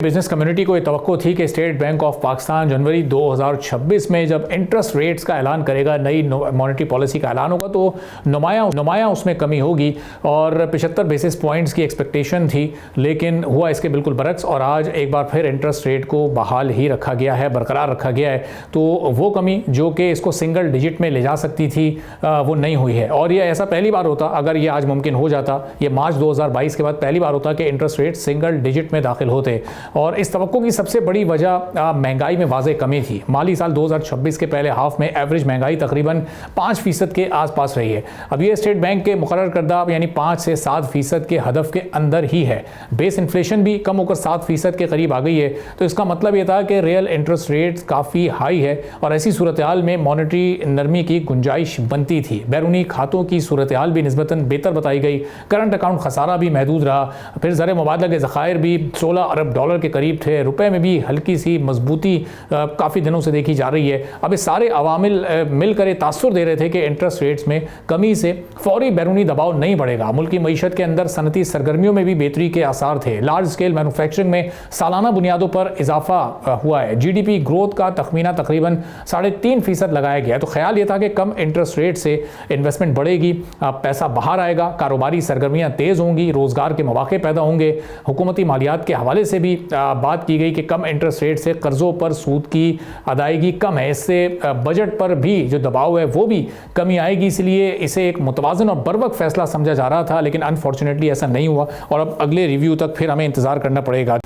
Business community को ये तवक्को थी कि स्टेट बैंक ऑफ पाकिस्तान जनवरी 2026 में जब इंटरेस्ट रेट्स का ऐलान करेगा, नई मॉनेटरी पॉलिसी का ऐलान होगा, तो नुमाया उसमें कमी होगी और 75 बेसिस पॉइंट्स की एक्सपेक्टेशन थी, लेकिन हुआ इसके बिल्कुल बरक्स और आज एक बार फिर इंटरेस्ट रेट को बहाल ही रखा गया है, बरकरार रखा गया है। तो वो कमी जो कि इसको सिंगल डिजिट में ले जा सकती थी वो नहीं हुई है और ये ऐसा पहली बार होता, अगर ये आज मुमकिन हो जाता, ये मार्च 2022 के बाद पहली बार होता कि इंटरेस्ट रेट सिंगल डिजिट में दाखिल होते। और इस तवक्को की सबसे बड़ी वजह महंगाई में वाज़े कमी थी। माली साल 2026 के पहले हाफ में एवरेज महंगाई तकरीबन 5% के आसपास रही है। अब ये स्टेट बैंक के मुकर्रर करदा यानी 5 से 7% के हदफ के अंदर ही है। बेस इन्फ्लेशन भी कम होकर 7% के करीब आ गई है। तो इसका मतलब ये था कि रियल इंटरेस्ट रेट काफ़ी हाई है और ऐसी सूरत हाल में मॉनेटरी नरमी की गुंजाइश बनती थी। बैरूनी खातों की सूरत हाल भी निस्बतन बेहतर बताई गई, करंट अकाउंट खसारा भी महदूद रहा, फिर ज़र मुबादला के ज़खायर भी 16 अरब डॉलर के करीब थे, रुपए में भी हल्की सी मजबूती काफ़ी दिनों से देखी जा रही है। अब ये सारे अवामिल मिलकर तासुर दे रहे थे कि इंटरेस्ट रेट्स में कमी से फौरी बैरूनी दबाव नहीं बढ़ेगा। मुल्क की मईशत के अंदर सनती सरगर्मियों में भी बेहतरी के आसार थे। लार्ज स्केल मैन्युफैक्चरिंग में सालाना बुनियादों पर इजाफा हुआ है। GDP ग्रोथ का तखमीना तकरीबन 3.5% लगाया गया। तो ख्याल ये था कि कम इंटरेस्ट रेट से इन्वेस्टमेंट बढ़ेगी, पैसा बाहर आएगा, कारोबारी सरगर्मियाँ तेज़ होंगी, रोज़गार के मौके पैदा होंगे। हुकूमती मालियात के हवाले से भी बात की गई कि कम इंटरेस्ट रेट से कर्ज़ों पर सूद की अदायगी कम है, इससे बजट पर भी जो दबाव है वो भी कमी आएगी। इसलिए इसे एक मुतवाज़न और बरवक्त फैसला समझा जा रहा था, लेकिन अनफॉर्चुनेटली ऐसा नहीं हुआ और अब अगले रिव्यू तक फिर हमें इंतज़ार करना पड़ेगा।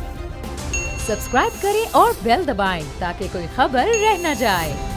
सब्सक्राइब करें और बेल दबाएं ताकि कोई खबर रह न जाए।